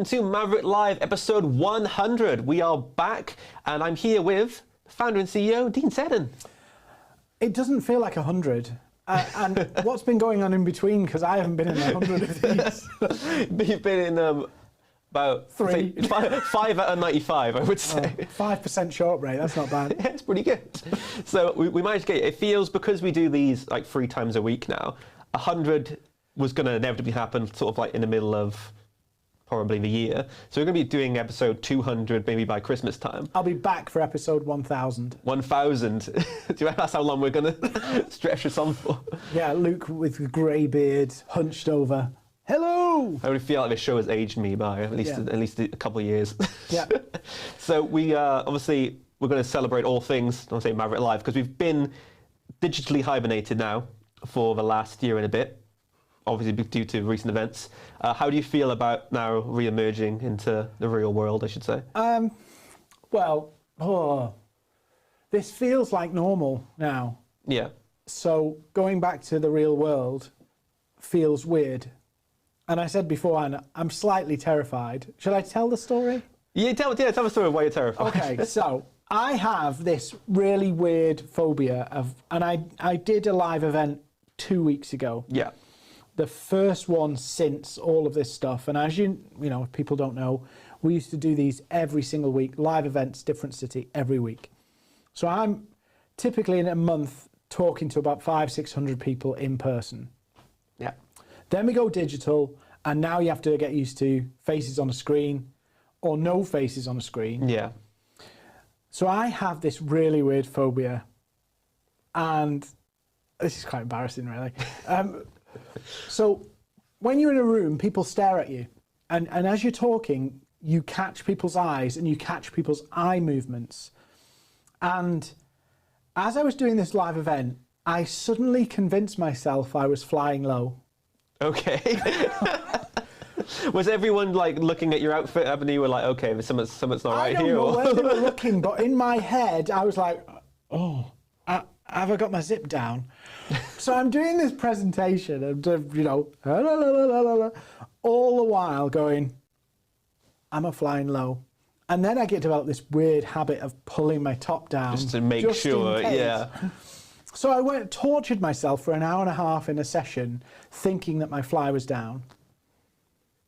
welcome to Maverrik Live, episode 100. We are back, and I'm here with founder and CEO, Dean Seddon. It doesn't feel like 100. And what's been going on in between? Because I haven't been in 100 of these. You've been in about Three. five out of 95, I would say. 5% short rate, that's not bad. Yeah, it's pretty good. So we managed to get it. Feels, because we do these like 3 times a week now, 100 was going to inevitably happen sort of like in the middle of probably the year. So we're going to be doing episode 200 maybe by Christmas time. I'll be back for episode 1000. 1000. Do you reckon that's how long we're going to stretch this on for? Yeah, Luke with the grey beard, hunched over. Hello! I really feel like this show has aged me by at least a couple of years. Yeah. So we obviously we're going to celebrate all things, I want to say Maverrik Live, because we've been digitally hibernated now for the last year and a bit, obviously due to recent events. How do you feel about now re-emerging into the real world, I should say? This feels like normal now. Yeah. So going back to the real world feels weird. And I said beforehand, I'm slightly terrified. Should I tell the story? Yeah, tell the story of why you're terrified. Okay, so I have this really weird phobia of, and I did a live event 2 weeks ago. Yeah. The first one since all of this stuff. And as you know, if people don't know, we used to do these every single week, live events, different city, every week. So I'm typically in a month talking to about 500-600 people in person. Yeah. Then we go digital, and now you have to get used to faces on a screen or no faces on a screen. Yeah. So I have this really weird phobia, and this is quite embarrassing, really. So when you're in a room, people stare at you, and as you're talking, you catch people's eyes and you catch people's eye movements. And as I was doing this live event, I suddenly convinced myself I was flying low. Okay. Was everyone like looking at your outfit and you were like, okay, there's something's not right here? I don't know where they were looking, but in my head, I was like, oh, have I got my zip down? So I'm doing this presentation and, all the while going, am I flying low? And then I get developed this weird habit of pulling my top down. Just to make sure, yeah. So I tortured myself for an hour and a half in a session thinking that my fly was down,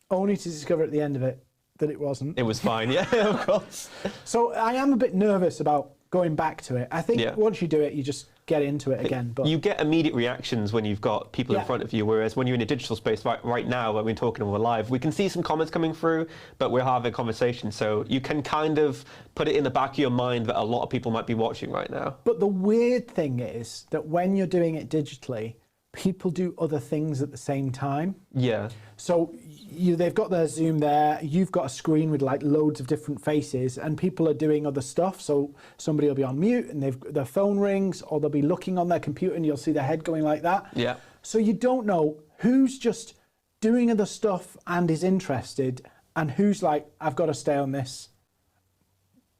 only to discover at the end of it that it wasn't. It was fine, yeah, of course. So I am a bit nervous about going back to it. I think once you do it, you just get into it again. But you get immediate reactions when you've got people in front of you, whereas when you're in a digital space right now, when we're talking and we're live, we can see some comments coming through, but we're having a conversation. So you can kind of put it in the back of your mind that a lot of people might be watching right now. But the weird thing is that when you're doing it digitally, people do other things at the same time. Yeah. So they've got their Zoom there, you've got a screen with like loads of different faces, and people are doing other stuff. So somebody will be on mute and their phone rings, or they'll be looking on their computer and you'll see their head going like that. Yeah. So you don't know who's just doing other stuff and is interested, and who's like, I've got to stay on this.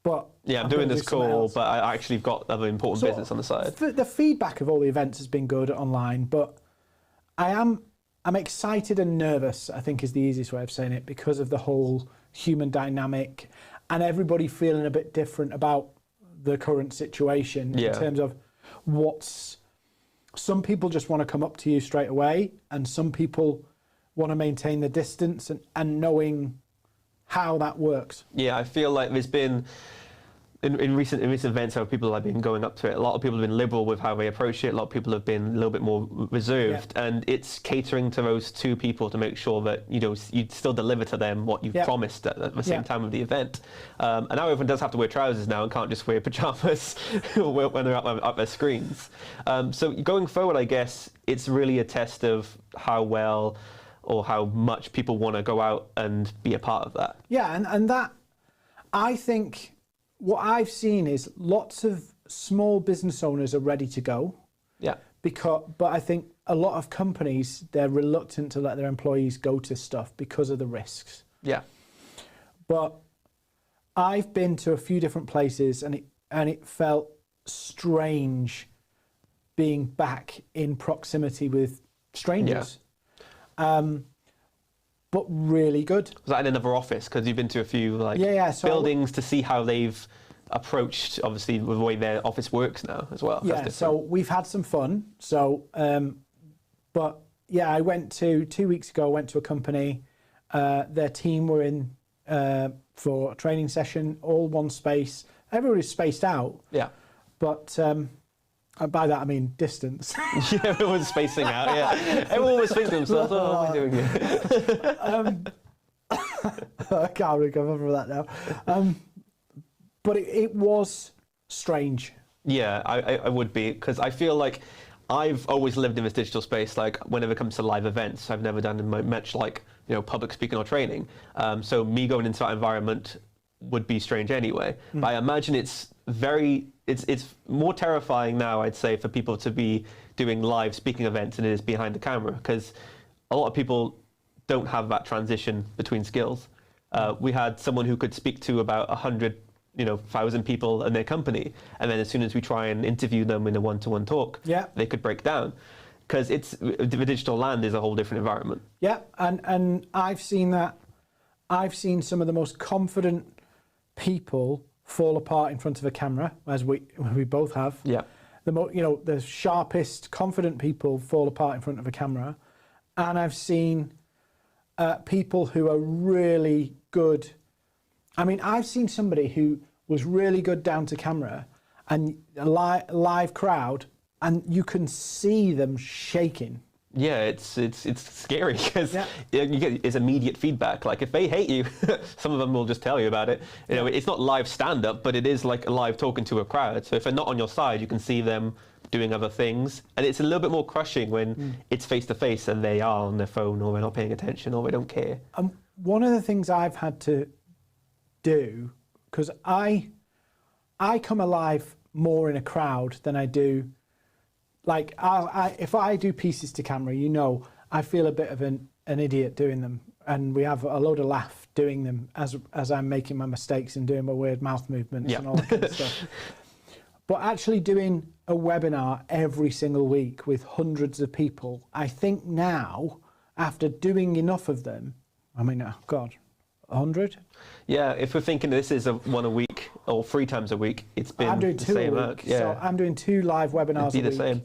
But yeah, I'm doing this call, but I actually got other important business on the side. The feedback of all the events has been good online, but I'm excited and nervous, I think is the easiest way of saying it, because of the whole human dynamic and everybody feeling a bit different about the current situation in terms of some people just want to come up to you straight away, and some people want to maintain the distance and knowing how that works. Yeah, I feel like there's been in recent events how people have been going up to it. A lot of people have been liberal with how they approach it. A lot of people have been a little bit more reserved, and it's catering to those two people to make sure that you still deliver to them what you've promised at the same time of the event. And now everyone does have to wear trousers now and can't just wear pajamas when they're at their screens. So going forward, I guess it's really a test of how well or how much people want to go out and be a part of that. Yeah, and that, I think, what I've seen is lots of small business owners are ready to go. Yeah. But I think a lot of companies, they're reluctant to let their employees go to stuff because of the risks. Yeah. But I've been to a few different places, and it felt strange being back in proximity with strangers. Yeah. but really good. Was that in another office? Because you've been to a few So buildings to see how they've approached, obviously, the way their office works now as well. Yeah, so we've had some fun. So, but yeah, I went to 2 weeks ago. I went to a company. Their team were in for a training session, all one space. Everybody's spaced out. Yeah. But by that I mean distance. Yeah, everyone's spacing out. Yeah, everyone was thinking to themselves, "Oh, what am I doing here?" I can't recover from that now. But it was strange. Yeah, I would be, because I feel like I've always lived in this digital space. Like whenever it comes to live events, I've never done much like public speaking or training. So me going into that environment would be strange anyway. But I imagine it's more terrifying now, I'd say, for people to be doing live speaking events than it is behind the camera, because a lot of people don't have that transition between skills. We had someone who could speak to about 100,000 people in their company, and then as soon as we try and interview them in a one-to-one talk, they could break down, because the digital land is a whole different environment. Yeah, and I've seen that. I've seen some of the most confident people fall apart in front of a camera, as we both have. Yeah. The sharpest, confident people fall apart in front of a camera, and I've seen people who are really good. I mean, I've seen somebody who was really good down to camera and a live crowd, and you can see them shaking. Yeah, it's scary, because you get it's immediate feedback. Like if they hate you, some of them will just tell you about it. It's not live stand-up, but it is like a live talking to a crowd. So if they're not on your side, you can see them doing other things, and it's a little bit more crushing when it's face to face and they are on their phone, or they're not paying attention, or they don't care. One of the things I've had to do, because I come alive more in a crowd than I do. Like if I do pieces to camera, I feel a bit of an idiot doing them, and we have a load of laugh doing them as I'm making my mistakes and doing my weird mouth movements and all that kind of stuff. But actually doing a webinar every single week with hundreds of people, I think now, after doing enough of them, 100? Yeah, if we're thinking this is one a week or 3 times a week, it's been I'm doing the 2 same a week. amount. Yeah. So I'm doing 2 live webinars It'd be a week. the same.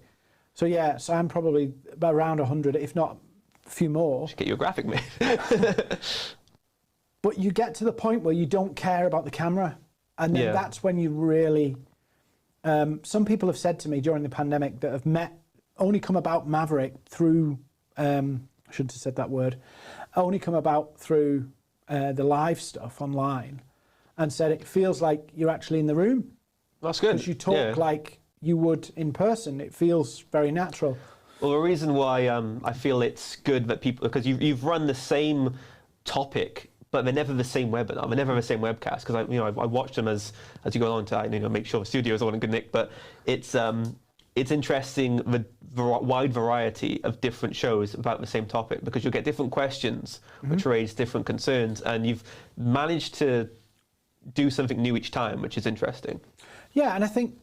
So I'm probably around 100, if not a few more. Should get you a graphic made. But you get to the point where you don't care about the camera, and then that's when you really. Some people have said to me during the pandemic that have only come about Maverrik through. I shouldn't have said that word. Only come about through the live stuff online, and said it feels like you're actually in the room. That's good. Because you talk like you would in person. It feels very natural. Well, the reason why I feel it's good that people, because you've run the same topic, but they're never the same webinar, they're never the same webcast. Because I watch them as you go along to make sure the studio is all in good nick. But it's interesting the wide variety of different shows about the same topic, because you'll get different questions which raise different concerns, and you've managed to do something new each time, which is interesting. Yeah, and I think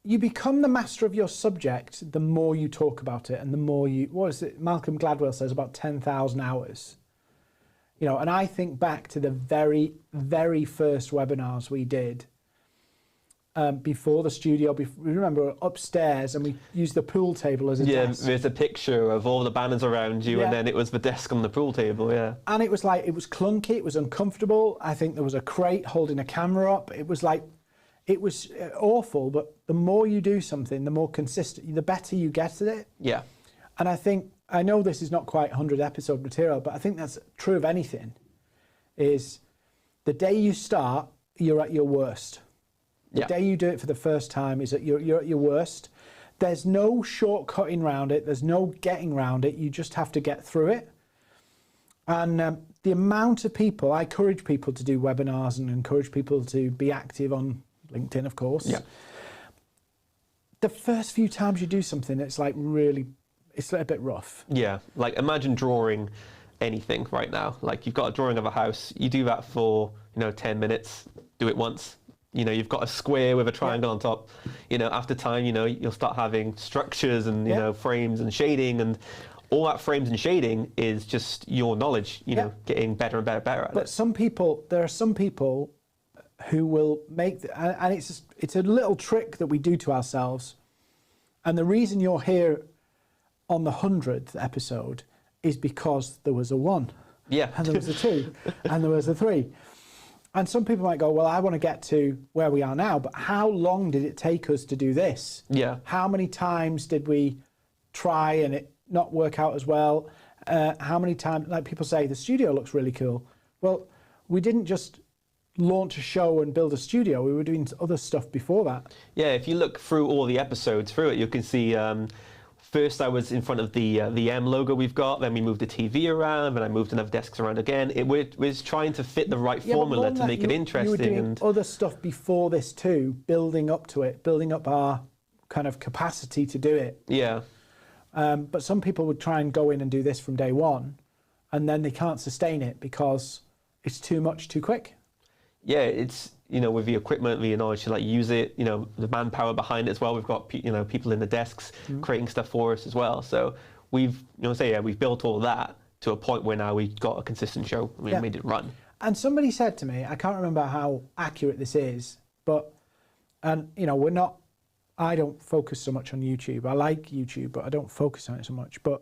you become the master of your subject the more you talk about it, and the more what is it Malcolm Gladwell says, about 10,000 hours. And I think back to the very, very first webinars we did before the studio. Remember, upstairs, and we used the pool table as a desk. Yeah, there's a picture of all the banners around you, and then it was the desk on the pool table, And it was clunky, it was uncomfortable. I think there was a crate holding a camera up. It was awful, but the more you do something, the more consistent, the better you get at it. Yeah. And I know this is not quite 100 episode material, but I think that's true of anything, is the day you start, you're at your worst. The day you do it for the first time is you're at your worst. There's no shortcutting around it. There's no getting around it. You just have to get through it. And the amount of people, I encourage people to do webinars and encourage people to be active on LinkedIn, of course. Yeah. The first few times you do something, it's a bit rough. Yeah, like imagine drawing anything right now. Like you've got a drawing of a house, you do that for 10 minutes, do it once. You've got a square with a triangle on top. After time, you'll start having structures and frames and shading and all that frames and shading is just your knowledge, you know, getting better and better at it. But there are some people who will make, and it's a little trick that we do to ourselves. And the reason you're here on the 100th episode is because there was a 1. Yeah. And there was a 2. And there was a 3. And some people might go, well, I want to get to where we are now, but how long did it take us to do this? Yeah. How many times did we try and it not work out as well? How many times, like people say, the studio looks really cool. Well, we didn't just launch a show and build a studio. We were doing other stuff before that. Yeah, if you look through all the episodes through it, you can see first I was in front of the M logo we've got, then we moved the TV around, then I moved another desks around again. It was trying to fit the right formula to make it interesting. You were doing other stuff before this too, building up to it, building up our kind of capacity to do it. Yeah. But some people would try and go in and do this from day one, and then they can't sustain it because it's too much too quick. Yeah, it's, you know, with the equipment, the knowledge to like use it, you know, the manpower behind it as well. We've got, you know, people in the desks creating stuff for us as well. So we've, we've built all that to a point where now we've got a consistent show. We made it run. And somebody said to me, I can't remember how accurate this is, but, and you know, I don't focus so much on YouTube. I like YouTube, but I don't focus on it so much. But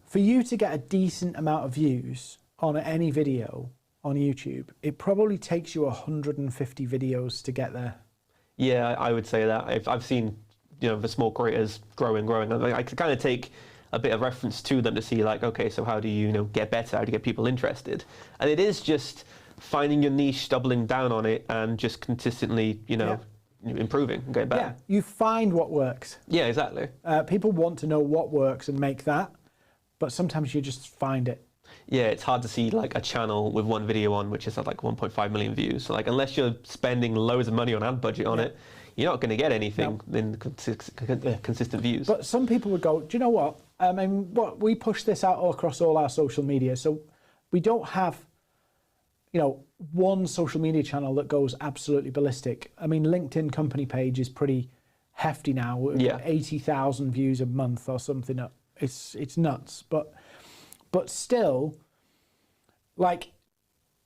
for you to get a decent amount of views on any video on YouTube, it probably takes you 150 videos to get there. Yeah, I would say that. I've seen, you know, the small creators growing. I could kind of take a bit of reference to them to see like, okay, so how do you, get better? How do you get people interested? And it is just finding your niche, doubling down on it, and just consistently, improving and getting better. Yeah, you find what works. Yeah, exactly. People want to know what works and make that, but sometimes you just find it. Yeah, it's hard to see like a channel with one video on which has like 1.5 million views. So like unless you're spending loads of money on ad budget on it, you're not going to get anything in consistent views. But some people would go, do you know what? I mean, we push this out all across all our social media, so we don't have, one social media channel that goes absolutely ballistic. I mean, LinkedIn company page is pretty hefty now. We've got 80,000 views a month or something. It's nuts, but still, like,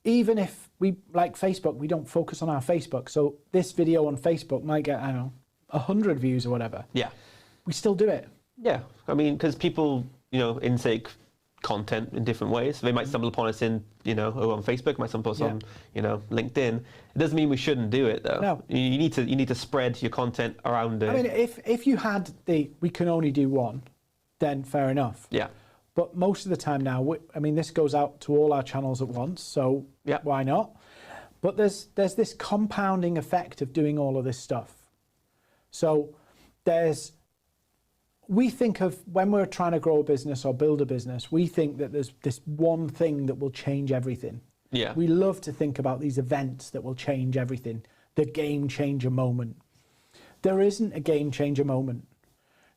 even if we, like Facebook, we don't focus on our Facebook. So this video on Facebook might get, 100 views or whatever. Yeah. We still do it. Yeah. I mean, because people, intake content in different ways. They might stumble upon us on Facebook, might stumble upon us on, LinkedIn. It doesn't mean we shouldn't do it though. No. You need to spread your content around it. I mean, if you had we can only do one, then fair enough. Yeah. But most of the time now, this goes out to all our channels at once, so why not? But there's this compounding effect of doing all of this stuff. So we think of, when we're trying to grow a business or build a business, we think that there's this one thing that will change everything. Yeah. We love to think about these events that will change everything, the game changer moment. There isn't a game changer moment.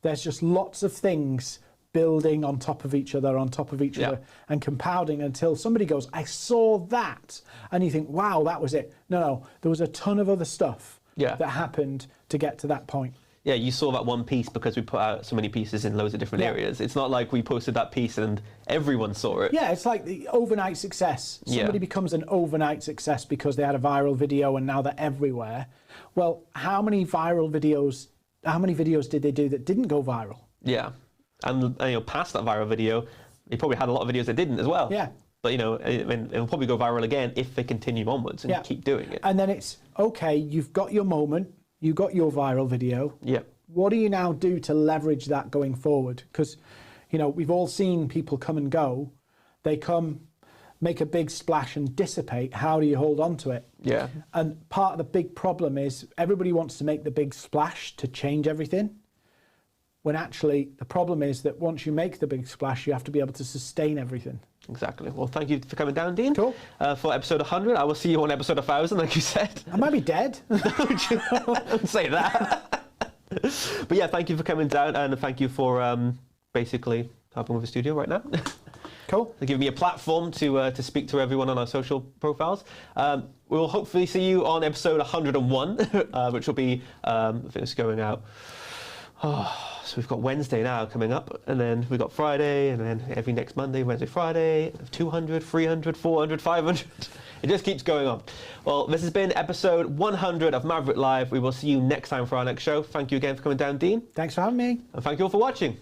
There's just lots of things building on top of each other, and compounding until somebody goes, I saw that. And you think, wow, that was it. No, there was a ton of other stuff that happened to get to that point. Yeah, you saw that one piece because we put out so many pieces in loads of different areas. It's not like we posted that piece and everyone saw it. Yeah, it's like the overnight success. Somebody becomes an overnight success because they had a viral video and now they're everywhere. Well, how many videos did they do that didn't go viral? Yeah. And past that viral video, they probably had a lot of videos that didn't as well. Yeah. But it'll probably go viral again if they continue onwards and keep doing it. And then it's, okay, you've got your moment, you got your viral video. Yeah. What do you now do to leverage that going forward? Because, we've all seen people come and go. They come, make a big splash and dissipate. How do you hold on to it? Yeah. And part of the big problem is everybody wants to make the big splash to change everything, when actually the problem is that once you make the big splash, you have to be able to sustain everything. Exactly. Well, thank you for coming down, Dean. Cool. For episode 100. I will see you on episode 1000, like you said. I might be dead. Don't say that. But yeah, thank you for coming down, and thank you for basically helping with the studio right now. Cool. Giving me a platform to speak to everyone on our social profiles. We'll hopefully see you on episode 101, which will be, I think it's going out So we've got Wednesday now coming up, and then we've got Friday, and then every next Monday, Wednesday, Friday, 200, 300, 400, 500. It just keeps going on. Well, this has been episode 100 of Maverrik Live. We will see you next time for our next show. Thank you again for coming down, Dean. Thanks for having me. And thank you all for watching.